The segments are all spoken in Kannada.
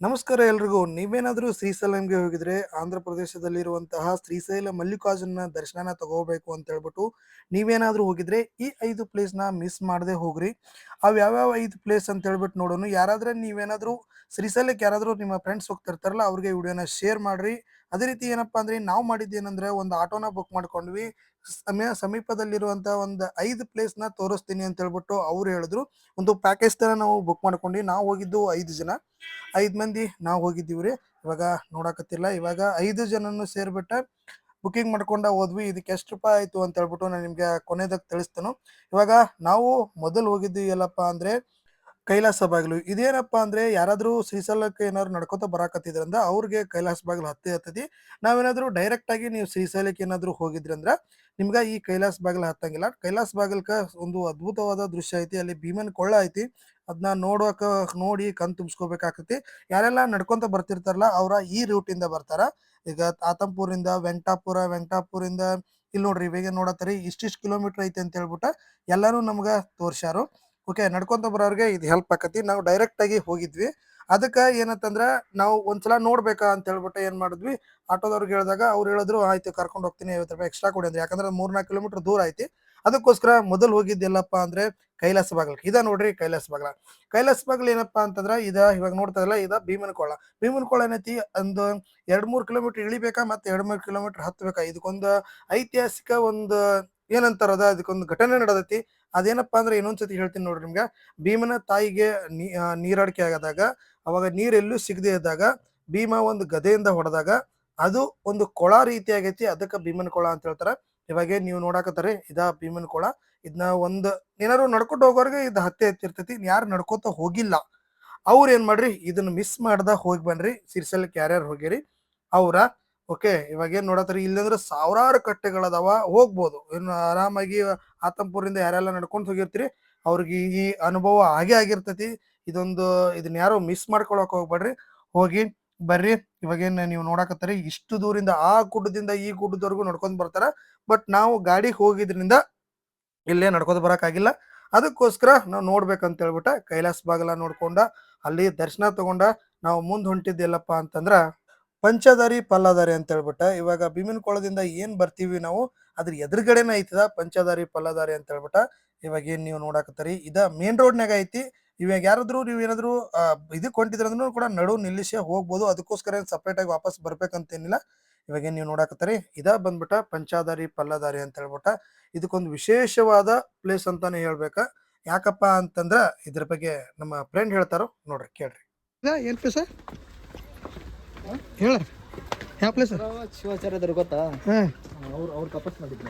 ನಮಸ್ಕಾರ ಎಲ್ರಿಗೂ. ನೀವೇನಾದ್ರೂ ಶ್ರೀಶೈಲಂಗೆ ಹೋಗಿದ್ರೆ ಆಂಧ್ರ ಪ್ರದೇಶದಲ್ಲಿರುವಂತಹ ಶ್ರೀಶೈಲ ಮಲ್ಲಿಕಾರ್ಜುನ ದರ್ಶನನ ತಗೋಬೇಕು ಅಂತ ಹೇಳ್ಬಿಟ್ಟು ನೀವೇನಾದ್ರೂ ಹೋಗಿದ್ರೆ ಈ 5 ಪ್ಲೇಸ್ನ ಮಿಸ್ ಮಾಡದೆ ಹೋಗ್ರಿ. ಅವು ಯಾವ್ಯಾವ 5 ಪ್ಲೇಸ್ ಅಂತ ಹೇಳ್ಬಿಟ್ಟು ನೋಡೋಣ. ಯಾರಾದ್ರೆ ನೀವೇನಾದ್ರೂ ಶ್ರೀಶೈಲಕ್ಕೆ ಯಾರಾದ್ರೂ ನಿಮ್ಮ ಫ್ರೆಂಡ್ಸ್ ಹೋಗ್ತಿರ್ತಾರಲ್ಲ ಅವ್ರಿಗೆ ವಿಡಿಯೋನ ಶೇರ್ ಮಾಡ್ರಿ. ಅದೇ ರೀತಿ ಏನಪ್ಪಾ ಅಂದ್ರೆ ನಾವು ಮಾಡಿದ್ದೇನೆಂದ್ರೆ ಒಂದು ಆಟೋನ ಬುಕ್ ಮಾಡ್ಕೊಂಡ್ವಿ. ಸಮೀಪದಲ್ಲಿರುವಂತ ಒಂದು 5 ಪ್ಲೇಸ್ನ ತೋರಿಸ್ತೀನಿ ಅಂತ ಹೇಳ್ಬಿಟ್ಟು ಅವ್ರು ಹೇಳಿದ್ರು. ಒಂದು ಪ್ಯಾಕೇಜ್ ತರ ನಾವು ಬುಕ್ ಮಾಡ್ಕೊಂಡ್ವಿ. ನಾವು ಹೋಗಿದ್ದು 5 ಜನ, 5 ಮಂದಿ ನಾವು ಹೋಗಿದ್ದೀವ್ರಿ. ಇವಾಗ ನೋಡಾಕತ್ತಿಲ್ಲ, ಇವಾಗ 5 ಜನನು ಸೇರ್ಬಿಟ್ಟ ಬುಕಿಂಗ್ ಮಾಡ್ಕೊಂಡ ಹೋದ್ವಿ. ಇದಕ್ಕೆ ಎಷ್ಟು ರೂಪಾಯಿ ಆಯ್ತು ಅಂತ ಹೇಳ್ಬಿಟ್ಟು ನಾನು ನಿಮ್ಗೆ ಕೊನೆದಾಗ ತಿಳಿಸ್ತೇನೆ. ಇವಾಗ ನಾವು ಮೊದಲು ಹೋಗಿದ್ವಿ ಎಲ್ಲಪ್ಪ ಅಂದ್ರೆ ಕೈಲಾಸ ಬಾಗಿಲು. ಇದೇನಪ್ಪಾ ಅಂದ್ರೆ ಯಾರಾದ್ರೂ ಶ್ರೀಶೈಲಕ್ಕೆ ಏನಾದ್ರು ನಡ್ಕೋತ ಬರಾಕತ್ತಿದ್ರಂದ್ರ ಅವ್ರಿಗೆ ಕೈಲಾಸ ಬಾಗಿಲು ಹತ್ತಿ ಹತ್ತದಿ. ನಾವೇನಾದ್ರೂ ಡೈರೆಕ್ಟ್ ಆಗಿ ನೀವು ಶ್ರೀಶೈಲಕ್ಕೆ ಏನಾದ್ರು ಹೋಗಿದ್ರಂದ್ರ ನಿಮ್ಗ ಈ ಕೈಲಾಸ ಬಾಗಿಲು ಹತ್ತಂಗಿಲ್ಲ. ಕೈಲಾಸ ಬಾಗಿಲ್ಕ ಒಂದು ಅದ್ಭುತವಾದ ದೃಶ್ಯ ಐತಿ. ಅಲ್ಲಿ ಭೀಮನ್ ಕೊಳ್ಳ ಐತಿ. ಅದನ್ನ ನೋಡೋಕ ನೋಡಿ ಕಣ್ ತುಂಬಿಸ್ಕೋಬೇಕಾಕತಿ. ಯಾರೆಲ್ಲ ನಡ್ಕೊಂತ ಬರ್ತಿರ್ತಾರಲ್ಲ ಅವ್ರ ಈ ರೂಟ್ ಇಂದ ಬರ್ತಾರ. ಈಗ ಆತಂಪುರಿಂದ ವೆಂಕಟಾಪುರಿಂದ ಇಲ್ಲಿ ನೋಡ್ರಿ ಇವಾಗ ನೋಡತ್ತರಿ ಇಷ್ಟಿಷ್ಟು ಕಿಲೋಮೀಟರ್ ಐತಿ ಅಂತ ಹೇಳ್ಬಿಟ್ಟ ಎಲ್ಲಾರು ನಮ್ಗ ತೋರ್ಸ್ಯಾರು. ಓಕೆ, ನಡ್ಕೊಂತ ಬರೋರ್ಗೆ ಇದು ಹೆಲ್ಪ್ ಆಕತಿ. ನಾವು ಡೈರೆಕ್ಟ್ ಆಗಿ ಹೋಗಿದ್ವಿ. ಅದಕ್ಕ ಏನಂತಂದ್ರ ನಾವು ಒಂದ್ಸಲ ನೋಡ್ಬೇಕಾ ಅಂತ ಹೇಳ್ಬಿಟ್ಟು ಏನ್ ಮಾಡಿದ್ವಿ, ಆಟೋದವ್ರಿಗೆ ಹೇಳಿದಾಗ ಅವ್ರು ಹೇಳಿದ್ರು ಆಯ್ತು ಕರ್ಕೊಂಡು ಹೋಗ್ತೀನಿ, 50 ರೂಪಾಯಿ ಎಕ್ಸ್ಟ್ರಾ ಕೊಡಿ ಅಂದ್ರೆ. ಯಾಕಂದ್ರೆ 3-4 ಕಿಲೋಮೀಟರ್ ದೂರ ಐತಿ. ಅದಕ್ಕೋಸ್ಕರ ಮೊದಲು ಹೋಗಿದ್ದೆಲ್ಲಪ್ಪ ಅಂದ್ರೆ ಕೈಲಾಸ ಬಾಗಲ್. ಇದ ನೋಡ್ರಿ ಕೈಲಾಸ ಬಾಗಲ. ಕೈಲಾಸ ಬಾಗಲ್ ಏನಪ್ಪಾ ಅಂತಂದ್ರ ಇವಾಗ ನೋಡ್ತಾ ಇಲ್ಲ, ಇದ ಭೀಮನಕೊಳ. ಭೀಮನಕೊಳ ಏನೈತಿ ಒಂದು 2-3 ಕಿಲೋಮೀಟರ್ ಇಳಿಬೇಕಾ ಮತ್ತೆ 2-3 ಕಿಲೋಮೀಟರ್ ಹತ್ಬೇಕಾ. ಇದಕ್ಕೊಂದು ಐತಿಹಾಸಿಕ ಒಂದು ಏನಂತಾರದ ಅದಕ್ಕೊಂದು ಘಟನೆ ನಡೆದೈತಿ. ಅದೇನಪ್ಪಾ ಅಂದ್ರೆ ಇನ್ನೊಂದ್ಸತಿ ಹೇಳ್ತೀನಿ ನೋಡ್ರಿ ನಿಮ್ಗೆ. ಭೀಮನ ತಾಯಿಗೆ ನೀರಾಡಿಕೆ ಆಗದಾಗ ಅವಾಗ ನೀರೆಲ್ಲೂ ಸಿಗದೆ ಇದ್ದಾಗ ಭೀಮ ಒಂದು ಗದೆಯಿಂದ ಹೊಡೆದಾಗ ಅದು ಒಂದು ಕೊಳ ರೀತಿ ಆಗೈತಿ. ಅದಕ್ಕೆ ಭೀಮನ ಕೊಳ ಅಂತ ಹೇಳ್ತಾರ. ಇವಾಗ ನೀವು ನೋಡಾಕತ್ತಾರೆ ಇದ ಭೀಮನ ಕೊಳ. ಇದನ್ನ ಒಂದ್ ಏನಾರು ನಡ್ಕೊಂಡು ಹೋಗೋರ್ಗೆ ಇದು ಹತ್ತೆ ಹತ್ತಿರ್ತೈತಿ. ಯಾರು ನಡ್ಕೋತ ಹೋಗಿಲ್ಲ ಅವ್ರ ಏನ್ ಮಾಡ್ರಿ ಇದನ್ನ ಮಿಸ್ ಮಾಡ್ದ ಹೋಗಿ ಬನ್ರಿ. ಶ್ರೀಶೈಲಕ್ಕೆ ಯಾರ್ಯಾರು ಹೋಗಿರಿ ಅವ್ರ. ಓಕೆ, ಇವಾಗ ಏನ್ ನೋಡತ್ರಿ ಇಲ್ಲಂದ್ರೆ ಸಾವಿರಾರು ಕಟ್ಟೆಗಳದಾವ, ಹೋಗ್ಬೋದು ಇನ್ನು ಆರಾಮಾಗಿ. ಆತಂಪುರಿಂದ ಯಾರೆಲ್ಲ ನಡ್ಕೊಂಡ್ ಹೋಗಿರ್ತೀರಿ ಅವ್ರಿಗೆ ಈ ಅನುಭವ ಆಗೇ ಆಗಿರ್ತೈತಿ. ಇದನ್ನ ಯಾರು ಮಿಸ್ ಮಾಡ್ಕೊಳಕ್ ಹೋಗ್ಬೇಡ್ರಿ, ಹೋಗಿ ಬರ್ರಿ. ಇವಾಗೇನ್ ನೀವು ನೋಡಾಕತ್ತೀರಿ ಇಷ್ಟು ದೂರಿಂದ ಆ ಗುಡ್ಡದಿಂದ ಈ ಗುಡ್ಡದವರೆಗೂ ನಡ್ಕೊಂಡ್ ಬರ್ತಾರ. ಬಟ್ ನಾವು ಗಾಡಿ ಹೋಗಿದ್ರಿಂದ ಇಲ್ಲೇ ನಡ್ಕೋತ ಬರಕ್ಕಾಗಿಲ್ಲ. ಅದಕ್ಕೋಸ್ಕರ ನಾವು ನೋಡ್ಬೇಕಂತ ಹೇಳ್ಬಿಟ್ಟ ಕೈಲಾಸ ಬಾಗಲ ನೋಡ್ಕೊಂಡ ಅಲ್ಲಿ ದರ್ಶನ ತಗೊಂಡ ನಾವು ಮುಂದ್ ಹೊಂಟಿದ್ದೆಲ್ಲಪ್ಪ ಅಂತಂದ್ರ ಪಂಚದಾರಿ ಪಲ್ಲದಾರಿ ಅಂತ ಹೇಳ್ಬಿಟ್ಟ. ಇವಾಗ ಭೀಮನ್ ಕೊಳದಿಂದ ಏನ್ ಬರ್ತೀವಿ ನಾವು ಅದ್ರ ಎದುರುಗಡೆನ ಐತದ ಪಂಚದಾರಿ ಪಲ್ಲದಾರಿ ಅಂತ ಹೇಳ್ಬಿಟ್ಟ. ಇವಾಗ ಏನ್ ನೀವು ನೋಡಾಕತ್ತೀರಿ ಇದ ಮೇನ್ ರೋಡ್ನಾಗ ಐತಿ. ಇವಾಗ ಯಾರಾದ್ರೂ ನೀವ್ ಏನಾದ್ರು ಇದಕ್ ಹೊಂಟಿದ್ರಂದ್ರೂ ಕೂಡ ನಡು ನಿಲ್ಲಿಸಿ ಹೋಗ್ಬೋದು. ಅದಕ್ಕೋಸ್ಕರ ಸಪರೇಟ್ ಆಗಿ ವಾಪಸ್ ಬರ್ಬೇಕಂತೇನಿಲ್ಲ. ಇವಾಗ ಏನ್ ನೀವು ನೋಡಾಕತ್ತೀರಿ ಇದ ಬಂದ್ಬಿಟ್ಟ ಪಂಚದಾರಿ ಪಲ್ಲದಾರಿ ಅಂತ ಹೇಳ್ಬಿಟ್ಟ. ಇದಕ್ಕೊಂದು ವಿಶೇಷವಾದ ಪ್ಲೇಸ್ ಅಂತಾನೆ ಹೇಳ್ಬೇಕ. ಯಾಕಪ್ಪ ಅಂತಂದ್ರ ಇದ್ರ ಬಗ್ಗೆ ನಮ್ಮ ಫ್ರೆಂಡ್ ಹೇಳ್ತಾರೋ ನೋಡ್ರಿ, ಕೇಳ್ರಿ. ಏನ್ ಪ್ಲೇಸ್ ಹೇಳ, ಯಾವ ಪ್ಲೇಸ್? ಶಿವಾಚಾರ್ಯರು ಗೊತ್ತಾ? ಅವ್ರು ತಪಸ್ ಮಾಡಿದ್ರು.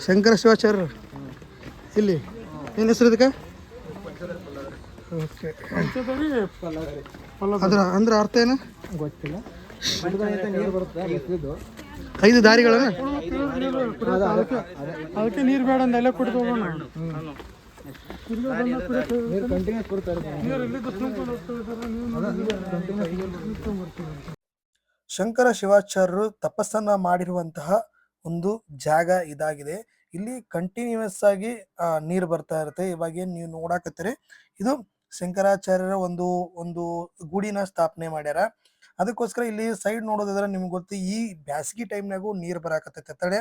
ಶಂಕರ ಶಿವಾಚಾರ್ಯರು ಇಲ್ಲಿ ಏನ್ ಹೆಸರು ಇದಕ್ಕೆ? ಓಕೆ, ಅದ್ರ ಅಂದ್ರೆ ಅರ್ಥ ಏನು ಗೊತ್ತಿಲ್ಲ. ನೀರು ಬರುತ್ತೆ 5 ದಾರಿಗಳನ್ನ. ಅದಕ್ಕೆ ನೀರು ಬೇಡ ಅಂತ ಎಲ್ಲ ಕುಡಿದು ಹೋಗೋಣ. ನೀರು ಕಂಟಿನ್ಯೂಸ್ ಕೊಡ್ತಾರೆ. ಶಂಕರ ಶಿವಾಚಾರ್ಯರು ತಪಸ್ಸನ್ನ ಮಾಡಿರುವಂತಹ ಒಂದು ಜಾಗ ಇದಾಗಿದೆ. ಇಲ್ಲಿ ಕಂಟಿನ್ಯೂಸ್ ಆಗಿ ನೀರು ಬರ್ತಾ ಇರುತ್ತೆ. ಇವಾಗ ಏನ್ ನೀವು ನೋಡಾಕತ್ತೀರಿ ಇದು ಶಂಕರಾಚಾರ್ಯರ ಒಂದು ಒಂದು ಗುಡಿನ ಸ್ಥಾಪನೆ ಮಾಡ್ಯಾರ. ಅದಕ್ಕೋಸ್ಕರ ಇಲ್ಲಿ ಸೈಡ್ ನೋಡೋದಾದ್ರೆ ನಿಮ್ಗೆ ಗೊತ್ತು ಈ ಬ್ಯಾಸಗಿ ಟೈಮ್ನಾಗೂ ನೀರ್ ಬರಾಕತ್ತೈತೆ. ತಡೆ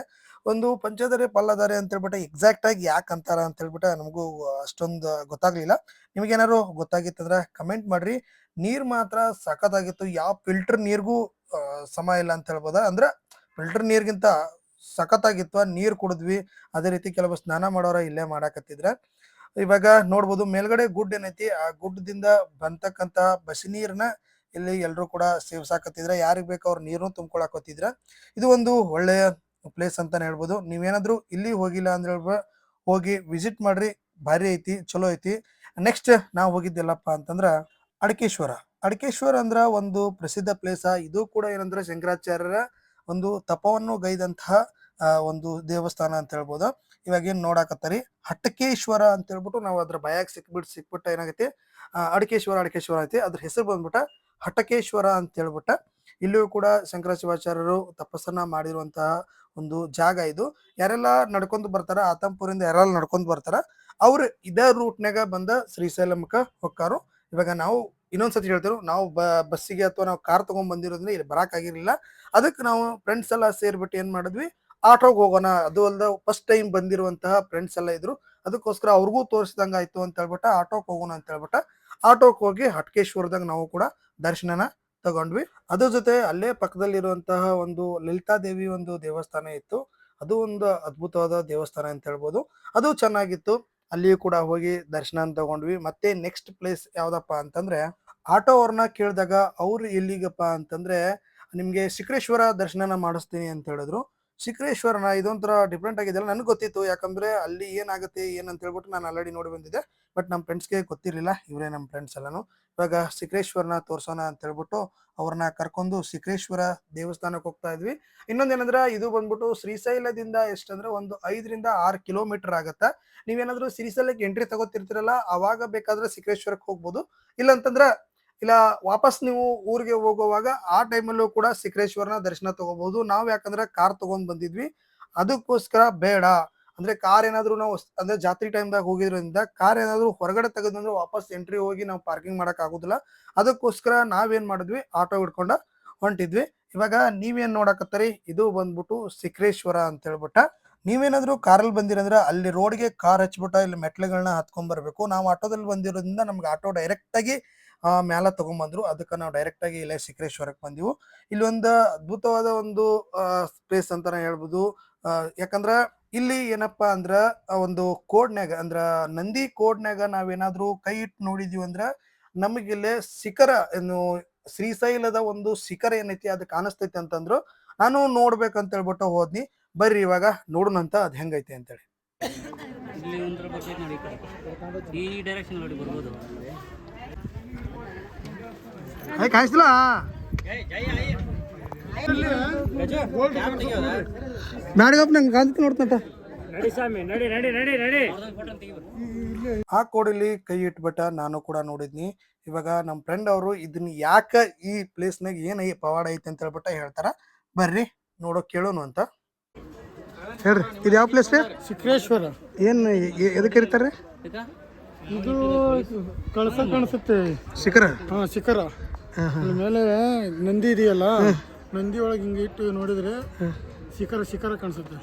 ಒಂದು ಪಂಚದಾರಿ ಪಲ್ಲದಾರಿ ಅಂತ ಹೇಳ್ಬಿಟ್ಟು ಎಕ್ಸಾಕ್ಟ್ ಆಗಿ ಯಾಕೆ ಅಂತಾರ ಅಂತ ಹೇಳ್ಬಿಟ್ಟು ನಮಗೂ ಅಷ್ಟೊಂದು ಗೊತ್ತಾಗ್ಲಿಲ್ಲ. ನಿಮ್ಗೇನಾದ್ರು ಗೊತ್ತಾಗಿತ್ತಂದ್ರೆ ಕಮೆಂಟ್ ಮಾಡ್ರಿ. ನೀರ್ ಮಾತ್ರ ಸಖತ್ತಾಗಿತ್ತು. ಯಾವ ಫಿಲ್ಟರ್ ನೀರ್ಗೂ ಸಮ ಇಲ್ಲ ಅಂತ ಹೇಳ್ಬೋದ. ಅಂದ್ರೆ ಫಿಲ್ಟರ್ ನೀರ್ಗಿಂತ ಸಖತ್ತಾಗಿತ್ತು. ನೀರ್ ಕುಡಿದ್ವಿ. ಅದೇ ರೀತಿ ಕೆಲವು ಸ್ನಾನ ಮಾಡೋರ ಇಲ್ಲೇ ಮಾಡಾಕತ್ತಿದ್ರ. ಇವಾಗ ನೋಡ್ಬೋದು ಮೇಲ್ಗಡೆ ಗುಡ್ ಏನೈತಿ, ಆ ಗುಡ್ಡದಿಂದ ಬಂತಕ್ಕಂತ ಬಸಿ ನೀರ್ನ ಇಲ್ಲಿ ಎಲ್ರು ಕೂಡ ಸೇವ್ಸಾಕತ್ತಿದ್ರ. ಯಾರಿಗ್ ಬೇಕು ಅವ್ರ ನೀರು ತುಂಬ್ಕೊಳಕತ್ತಿದ್ರ. ಇದು ಒಂದು ಒಳ್ಳೆಯ ಪ್ಲೇಸ್ ಅಂತಾನೆ ಹೇಳ್ಬೋದು. ನೀವೇನಾದ್ರು ಇಲ್ಲಿ ಹೋಗಿಲ್ಲ ಅಂದ್ರೆ ಹೋಗಿ ವಿಸಿಟ್ ಮಾಡ್ರಿ. ಭಾರಿ ಐತಿ, ಚಲೋ ಐತಿ. ನೆಕ್ಸ್ಟ್ ನಾವು ಹೋಗಿದ್ದೆಲ್ಲಪ್ಪ ಅಂತಂದ್ರ ಅಡಕೇಶ್ವರ. ಅಡಕೇಶ್ವರ ಅಂದ್ರ ಒಂದು ಪ್ರಸಿದ್ಧ ಪ್ಲೇಸ್. ಇದು ಕೂಡ ಏನಂದ್ರೆ ಶಂಕರಾಚಾರ್ಯರ ಒಂದು ತಪವನ್ನು ಗೈದಂತಹ ಒಂದು ದೇವಸ್ಥಾನ ಅಂತ ಹೇಳ್ಬೋದು. ಇವಾಗ ಏನ್ ನೋಡಾಕತ್ತಾರಿ ಹಟಕೇಶ್ವರ ಅಂತ ಹೇಳ್ಬಿಟ್ಟು ನಾವು ಅದ್ರ ಭಯಾಗ ಸಿಕ್ಬಿಟ್ಟ ಏನಾಗೈತಿ ಅಡಕೇಶ್ವರ ಐತಿ. ಅದ್ರ ಹೆಸರು ಬಂದ್ಬಿಟ್ಟ ಹಟಕೇಶ್ವರ ಅಂತ ಹೇಳ್ಬಿಟ್ಟ. ಇಲ್ಲಿಯೂ ಕೂಡ ಶಂಕರ ಶಿವಾಚಾರ್ಯರು ತಪಸ್ಸನ್ನ ಮಾಡಿರುವಂತಹ ಒಂದು ಜಾಗ ಇದು. ಯಾರೆಲ್ಲ ನಡ್ಕೊಂಡ್ ಬರ್ತಾರ ಆತಂಪುರಿಂದ ಯಾರೆಲ್ಲ ನಡ್ಕೊಂಡ್ ಬರ್ತಾರ ಅವ್ರು ಇದೇ ರೂಟ್ನಾಗ ಬಂದ ಶ್ರೀಶೈಲಂಕ ಹೊಕ್ಕಾರು. ಇವಾಗ ನಾವು ಇನ್ನೊಂದ್ಸತಿ ಹೇಳ್ತೇವೆ, ನಾವು ಬಸ್ಸಿಗೆ ಅಥವಾ ನಾವು ಕಾರ್ ತಗೊಂಡ್ ಬಂದಿರೋದ್ರಿಂದ ಇಲ್ಲಿ ಬರಾಕಾಗಿರ್ಲಿಲ್ಲ. ಅದಕ್ಕೆ ನಾವು ಫ್ರೆಂಡ್ಸ್ ಎಲ್ಲ ಸೇರ್ಬಿಟ್ಟು ಏನ್ ಮಾಡಿದ್ವಿ, ಆಟೋಗೆ ಹೋಗೋಣ. ಅದು ಅಲ್ದ ಫಸ್ಟ್ ಟೈಮ್ ಬಂದಿರುವಂತಹ ಫ್ರೆಂಡ್ಸ್ ಎಲ್ಲ ಇದ್ರು, ಅದಕ್ಕೋಸ್ಕರ ಅವ್ರಿಗೂ ತೋರಿಸ್ದಂಗ ಆಯ್ತು ಅಂತ ಹೇಳ್ಬಿಟ್ಟು ಆಟೋಕ್ ಹೋಗೋಣ ಅಂತ ಹೇಳ್ಬಿಟ್ಟು ಆಟೋಕ್ ಹೋಗಿ ಹಟ್ಕೇಶ್ವರದಾಗ ನಾವು ಕೂಡ ದರ್ಶನನ ತಗೊಂಡ್ವಿ. ಅದ್ರ ಜೊತೆ ಅಲ್ಲೇ ಪಕ್ಕದಲ್ಲಿರುವಂತಹ ಒಂದು ಲಲಿತಾದೇವಿ ಒಂದು ದೇವಸ್ಥಾನ ಇತ್ತು. ಅದು ಒಂದು ಅದ್ಭುತವಾದ ದೇವಸ್ಥಾನ ಅಂತ ಹೇಳ್ಬೋದು. ಅದು ಚೆನ್ನಾಗಿತ್ತು. ಅಲ್ಲಿಯೂ ಕೂಡ ಹೋಗಿ ದರ್ಶನ ತಗೊಂಡ್ವಿ. ಮತ್ತೆ ನೆಕ್ಸ್ಟ್ ಪ್ಲೇಸ್ ಯಾವ್ದಪ್ಪ ಅಂತಂದ್ರೆ, ಆಟೋ ಅವ್ರನ್ನ ಕೇಳಿದಾಗ ಅವ್ರು ಎಲ್ಲಿಗಪ್ಪ ಅಂತಂದ್ರೆ, ನಿಮ್ಗೆ ಶಿಖರೇಶ್ವರ ದರ್ಶನನ ಮಾಡಿಸ್ತೀನಿ ಅಂತ ಹೇಳಿದ್ರು. ಶಿಖರೇಶ್ವರನ ಇದೊಂಥರ ಡಿಫ್ರೆಂಟ್ ಆಗಿದೆಯಲ್ಲ, ನನಗೆ ಗೊತ್ತಿತ್ತು. ಯಾಕಂದ್ರೆ ಅಲ್ಲಿ ಏನಾಗುತ್ತೆ ಏನಂತ ಹೇಳ್ಬಿಟ್ಟು ನಾನು ಆಲ್ರೆಡಿ ನೋಡಿ ಬಂದಿದ್ದೆ. ಬಟ್ ನಮ್ಮ ಫ್ರೆಂಡ್ಸ್ಗೆ ಗೊತ್ತಿರಲಿಲ್ಲ. ಇವರೇ ನಮ್ಮ ಫ್ರೆಂಡ್ಸ್ ಎಲ್ಲಾನು. ಇವಾಗ ಶಿಖರೇಶ್ವರನ ತೋರ್ಸೋಣ ಅಂತ ಹೇಳ್ಬಿಟ್ಟು ಅವ್ರನ್ನ ಕರ್ಕೊಂಡು ಶಿಖರೇಶ್ವರ ದೇವಸ್ಥಾನಕ್ಕೆ ಹೋಗ್ತಾ ಇದ್ವಿ. ಇನ್ನೊಂದೇನಂದ್ರೆ, ಇದು ಬಂದ್ಬಿಟ್ಟು ಶ್ರೀಶೈಲದಿಂದ ಎಷ್ಟಂದ್ರೆ ಒಂದು 5ರಿಂದ 6 ಕಿಲೋಮೀಟರ್ ಆಗತ್ತ. ನೀವೇನಾದ್ರೂ ಶ್ರೀಶೈಲಕ್ಕೆ ಎಂಟ್ರಿ ತಗೋತಿರ್ತೀರಲ್ಲ, ಅವಾಗ ಬೇಕಾದ್ರೆ ಶಿಖರೇಶ್ವರಕ್ಕೆ ಹೋಗ್ಬೋದು. ಇಲ್ಲಂತಂದ್ರ ಇಲ್ಲ ವಾಪಸ್ ನೀವು ಊರಿಗೆ ಹೋಗುವಾಗ ಆ ಟೈಮಲ್ಲೂ ಕೂಡ ಶಿಖರೇಶ್ವರನ ದರ್ಶನ ತಗೋಬಹುದು. ನಾವು ಯಾಕಂದ್ರೆ ಕಾರ್ ತಗೊಂಡ್ ಬಂದಿದ್ವಿ, ಅದಕ್ಕೋಸ್ಕರ ಬೇಡ ಅಂದ್ರೆ ಕಾರ್ ಏನಾದ್ರು ನಾವು ಅಂದ್ರೆ ಜಾತ್ರೆ ಟೈಮ್ದಾಗ ಹೋಗಿದ್ರಿಂದ ಕಾರ್ ಏನಾದ್ರು ಹೊರಗಡೆ ತೆಗೆದಂದ್ರೆ ವಾಪಸ್ ಎಂಟ್ರಿ ಹೋಗಿ ನಾವು ಪಾರ್ಕಿಂಗ್ ಮಾಡಕ್ ಆಗುದಿಲ್ಲ. ಅದಕ್ಕೋಸ್ಕರ ನಾವೇನ್ ಮಾಡಿದ್ವಿ, ಆಟೋ ಹಿಡ್ಕೊಂಡ ಹೊಂಟಿದ್ವಿ. ಇವಾಗ ನೀವೇನ್ ನೋಡಕತ್ತರಿ, ಇದು ಬಂದ್ಬಿಟ್ಟು ಶಿಖರೇಶ್ವರ ಅಂತ ಹೇಳ್ಬಿಟ್ಟ. ನೀವೇನಾದ್ರೂ ಕಾರಲ್ಲಿ ಬಂದಿರಂದ್ರ ಅಲ್ಲಿ ರೋಡ್ಗೆ ಕಾರ್ ಹಚ್ಬಿಟ್ಟ ಇಲ್ಲಿ ಮೆಟ್ಲುಗಳನ್ನ ಹತ್ಕೊಂಡ್ ಬರ್ಬೇಕು. ನಾವು ಆಟೋದಲ್ಲಿ ಬಂದಿರೋದ್ರಿಂದ ನಮ್ಗೆ ಆಟೋ ಡೈರೆಕ್ಟ್ ಆಗಿ ಮ್ಯಾಲ ತಗೊಂಬಂದ್ರು. ಅದಕ್ಕೆ ನಾವು ಡೈರೆಕ್ಟ್ ಆಗಿ ಇಲ್ಲೇ ಶಿಖರೇಶ್ವರಕ್ಕೆ ಬಂದಿವು. ಇಲ್ಲಿ ಒಂದು ಅದ್ಭುತವಾದ ಒಂದು ಪ್ಲೇಸ್ ಅಂತಾನೆ ಹೇಳ್ಬೋದು. ಯಾಕಂದ್ರ ಇಲ್ಲಿ ಏನಪ್ಪಾ ಅಂದ್ರ ಒಂದು ಕೋಡ್ನ್ಯಾಗ ಅಂದ್ರ ನಂದಿ ಕೋಡ್ನ್ಯಾಗ ನಾವೇನಾದ್ರೂ ಕೈ ಇಟ್ಟು ನೋಡಿದೀವಿ ಅಂದ್ರ ನಮಗಿಲ್ಲೇ ಶಿಖರ ಏನು ಶ್ರೀಶೈಲದ ಒಂದು ಶಿಖರ ಏನೈತಿ ಅದು ಕಾಣಿಸ್ತೈತಿ ಅಂತಂದ್ರು. ನಾನು ನೋಡ್ಬೇಕಂತ ಹೇಳ್ಬಿಟ್ಟು ಹೋದ್ನಿ. ಬರ್ರಿ ಇವಾಗ ನೋಡೋಣಂತ ಅದ್ ಹೆಂಗೈತಿ ಅಂತೇಳಿ. ಇಲ್ಲಿ ಒಂದ್ರ ಬಗ್ಗೆ ನೋಡಿ, ಈ ಡೈರೆಕ್ಷನ್ ನೋಡಿ ಬರ್ಬೋದು. ಕಾಯಿಸ್ಲ ನಾಡಿಗಪ್ಪ ನಂಗೆ ಕಾಂತಿ ನೋಡ್ತಂತ ಆ ಕೋಡಲ್ಲಿ ಕೈ ಇಟ್ಬಿಟ್ಟ. ನಾನು ಕೂಡ ನೋಡಿದ್ನಿ. ಇವಾಗ ನಮ್ಮ ಫ್ರೆಂಡ್ ಅವರು ಇದನ್ನ ಯಾಕ ಈ ಪ್ಲೇಸ್ನಾಗ ಏನ್ ಪವಾಡ ಐತಿ ಅಂತ ಹೇಳ್ಬಿಟ್ಟ ಹೇಳ್ತಾರ. ಬರ್ರಿ ನೋಡೋ ಕೇಳೋನು ಅಂತ ಹೇಳ್ರಿ. ಇದು ಯಾವ ಪ್ಲೇಸ್ ರೀ? ಶಿಖರೇಶ್ವರ. ಏನ್ ಎದಕ್ಕೆ ಕರೀತಾರ್ರಿ? ಇದು ಕಳಸ ಕಾಣಿಸುತ್ತೆ. ಶಿಖರ? ಹಾ, ಶಿಖರ. ಮೇಲೆ ನಂದಿ ಇದೆಯಲ್ಲ, ನಂದಿ ಒಳಗೆ ಹಿಂಗೆ ಇಟ್ಟು ನೋಡಿದ್ರೆ ಶಿಖರ ಶಿಖರ ಕಾಣಿಸುತ್ತೆ.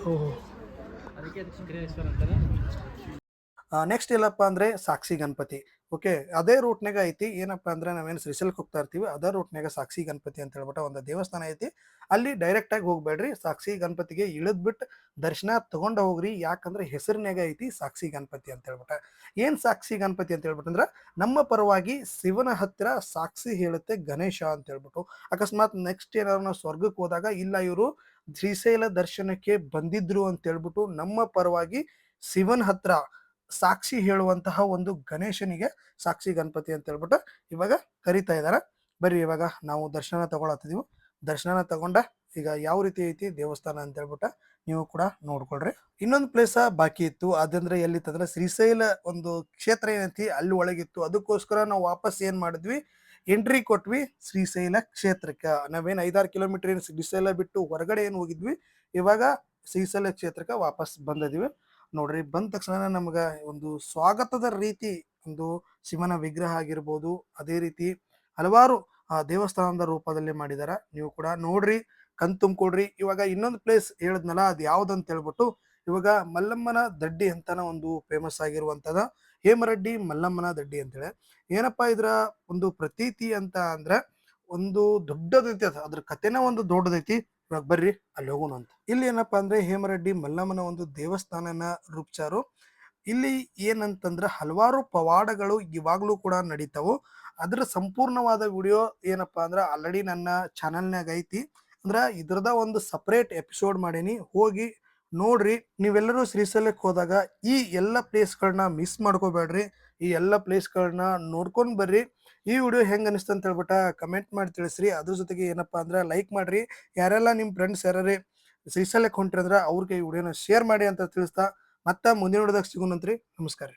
ನೆಕ್ಸ್ಟ್ ಎಲ್ಲಪ್ಪ ಅಂದ್ರೆ ಸಾಕ್ಷಿ ಗಣಪತಿ. ಓಕೆ, ಅದೇ ರೂಟ್ನಾಗ ಐತಿ. ಏನಪ್ಪಾ ಅಂದ್ರೆ ನಾವೇನು ಶ್ರೀಶೈಲಕ್ಕೆ ಹೋಗ್ತಾ ಇರ್ತೀವಿ ಅದೇ ರೂಟ್ನಾಗ ಸಾಕ್ಷಿ ಗಣಪತಿ ಅಂತ ಹೇಳ್ಬಿಟ್ಟು ಒಂದು ದೇವಸ್ಥಾನ ಐತಿ. ಅಲ್ಲಿ ಡೈರೆಕ್ಟ್ ಆಗಿ ಹೋಗ್ಬೇಡ್ರಿ, ಸಾಕ್ಷಿ ಗಣಪತಿಗೆ ಇಳಿದ್ಬಿಟ್ಟು ದರ್ಶನ ತಗೊಂಡ ಹೋಗ್ರಿ. ಯಾಕಂದ್ರೆ ಹೆಸರಿನಾಗ ಐತಿ ಸಾಕ್ಷಿ ಗಣಪತಿ ಅಂತ ಹೇಳ್ಬಿಟ್ಟ. ಏನ್ ಸಾಕ್ಷಿ ಗಣಪತಿ ಅಂತ ಹೇಳ್ಬಿಟ್ಟಂದ್ರ, ನಮ್ಮ ಪರವಾಗಿ ಶಿವನ ಹತ್ತಿರ ಸಾಕ್ಷಿ ಹೇಳುತ್ತೆ ಗಣೇಶ ಅಂತ ಹೇಳ್ಬಿಟ್ಟು. ಅಕಸ್ಮಾತ್ ನೆಕ್ಸ್ಟ್ ಏನಾದ್ರು ನಾವು ಸ್ವರ್ಗಕ್ಕೆ ಹೋದಾಗ ಇಲ್ಲ ಇವರು ಶ್ರೀಶೈಲ ದರ್ಶನಕ್ಕೆ ಬಂದಿದ್ರು ಅಂತ ಹೇಳ್ಬಿಟ್ಟು ನಮ್ಮ ಪರವಾಗಿ ಶಿವನ ಹತ್ರ ಸಾಕ್ಷಿ ಹೇಳುವಂತಹ ಒಂದು ಗಣೇಶನಿಗೆ ಸಾಕ್ಷಿ ಗಣಪತಿ ಅಂತ ಹೇಳ್ಬಿಟ್ಟು ಇವಾಗ ಕರಿತಾ ಇದಾರ. ಬರ್ರಿ ಇವಾಗ ನಾವು ದರ್ಶನ ತಗೊಳತ್ತಿದೀವಿ. ದರ್ಶನ ತಗೊಂಡ ಈಗ ಯಾವ ರೀತಿ ಐತಿ ದೇವಸ್ಥಾನ ಅಂತ ಹೇಳ್ಬಿಟ್ಟ ನೀವು ಕೂಡ ನೋಡ್ಕೊಳ್ರಿ. ಇನ್ನೊಂದು ಪ್ಲೇಸ್ ಬಾಕಿ ಇತ್ತು. ಅದಂದ್ರೆ ಎಲ್ಲಿತ್ತಂದ್ರೆ ಶ್ರೀಶೈಲ ಒಂದು ಕ್ಷೇತ್ರ ಏನೈತಿ ಅಲ್ಲಿ ಒಳಗಿತ್ತು. ಅದಕ್ಕೋಸ್ಕರ ನಾವು ವಾಪಸ್ ಏನ್ ಮಾಡಿದ್ವಿ, ಎಂಟ್ರಿ ಕೊಟ್ವಿ ಶ್ರೀಶೈಲ ಕ್ಷೇತ್ರಕ್ಕೆ. ನಾವೇನ್ 5-6 ಕಿಲೋಮೀಟರ್ ಏನು ಶ್ರೀಶೈಲ ಬಿಟ್ಟು ಹೊರಗಡೆ ಏನು ಹೋಗಿದ್ವಿ, ಇವಾಗ ಶ್ರೀಶೈಲ ಕ್ಷೇತ್ರಕ್ಕೆ ವಾಪಸ್ ಬಂದಿದ್ವಿ. ನೋಡ್ರಿ, ಬಂದ ತಕ್ಷಣ ನಮ್ಗ ಒಂದು ಸ್ವಾಗತದ ರೀತಿ ಒಂದು ಶಿವನ ವಿಗ್ರಹ ಆಗಿರ್ಬೋದು, ಅದೇ ರೀತಿ ಹಲವಾರು ದೇವಸ್ಥಾನದ ರೂಪದಲ್ಲಿ ಮಾಡಿದಾರ. ನೀವು ಕೂಡ ನೋಡ್ರಿ, ಕಣ್ ತುಂಬಿಕೊಡ್ರಿ. ಇವಾಗ ಇನ್ನೊಂದು ಪ್ಲೇಸ್ ಹೇಳದ್ನಲ್ಲ, ಅದು ಯಾವ್ದಂತ ಹೇಳ್ಬಿಟ್ಟು ಇವಾಗ ಮಲ್ಲಮ್ಮನ ದಡ್ಡಿ ಅಂತಾನ ಒಂದು ಫೇಮಸ್ ಆಗಿರುವಂತದ ಹೇಮರೆಡ್ಡಿ ಮಲ್ಲಮ್ಮನ ದಡ್ಡಿ ಅಂತೇಳಿ. ಏನಪ್ಪಾ ಇದ್ರ ಒಂದು ಪ್ರತೀತಿ ಅಂತ ಅಂದ್ರೆ ಒಂದು ದೊಡ್ಡದೈತಿ. ಅದ್ರ ಕಥೆನ ಒಂದು ದೊಡ್ಡದೈತಿ. ಇವಾಗ ಬರ್ರಿ ಅಲ್ಲಿ ಹೋಗೋಣ ಅಂತ. ಇಲ್ಲಿ ಏನಪ್ಪಾ ಅಂದ್ರೆ ಹೇಮರೆಡ್ಡಿ ಮಲ್ಲಮ್ಮನ ಒಂದು ದೇವಸ್ಥಾನನ ರೂಪಿಸಾರು. ಇಲ್ಲಿ ಏನಂತಂದ್ರ ಹಲವಾರು ಪವಾಡಗಳು ಇವಾಗ್ಲೂ ಕೂಡ ನಡೀತಾವು. ಅದ್ರ ಸಂಪೂರ್ಣವಾದ ವಿಡಿಯೋ ಏನಪ್ಪಾ ಅಂದ್ರ ಆಲ್ರೆಡಿ ನನ್ನ ಚಾನಲ್ನಾಗ ಐತಿ. ಅಂದ್ರ ಇದ್ರದ ಒಂದು ಸಪರೇಟ್ ಎಪಿಸೋಡ್ ಮಾಡೀನಿ, ಹೋಗಿ ನೋಡ್ರಿ. ನೀವೆಲ್ಲರೂ ಶ್ರೀಶೈಲಕ್ಕೆ ಹೋದಾಗ ಈ ಎಲ್ಲ ಪ್ಲೇಸ್ಗಳನ್ನ ಮಿಸ್ ಮಾಡ್ಕೋಬೇಡ್ರಿ. ಈ ಎಲ್ಲ ಪ್ಲೇಸ್ಗಳನ್ನ ನೋಡ್ಕೊಂಡ್ ಬರ್ರಿ. ಈ ವಿಡಿಯೋ ಹೆಂಗ್ ಅನಿಸ್ತು ಅಂತ ಹೇಳ್ಬಿಟ್ಟ ಕಮೆಂಟ್ ಮಾಡಿ ತಿಳಿಸ್ರಿ. ಅದ್ರ ಜೊತೆಗೆ ಏನಪ್ಪಾ ಅಂದ್ರೆ ಲೈಕ್ ಮಾಡ್ರಿ. ಯಾರೆಲ್ಲ ನಿಮ್ ಫ್ರೆಂಡ್ಸ್ ಯಾರೇ ಶ್ರೀಶೈಲಕ್ಕೆ ಹೊಂಟ್ರಿ ಅಂದ್ರ ಅವ್ರಿಗೆ ಈ ವಿಡಿಯೋನ ಶೇರ್ ಮಾಡಿ ಅಂತ ತಿಳಿಸ್ತಾ, ಮತ್ತ ಮುಂದಿನ ವಿಡಿಯೋದಾಗ ಸಿಗೋಣಂತ್ರಿ. ನಮಸ್ಕಾರ.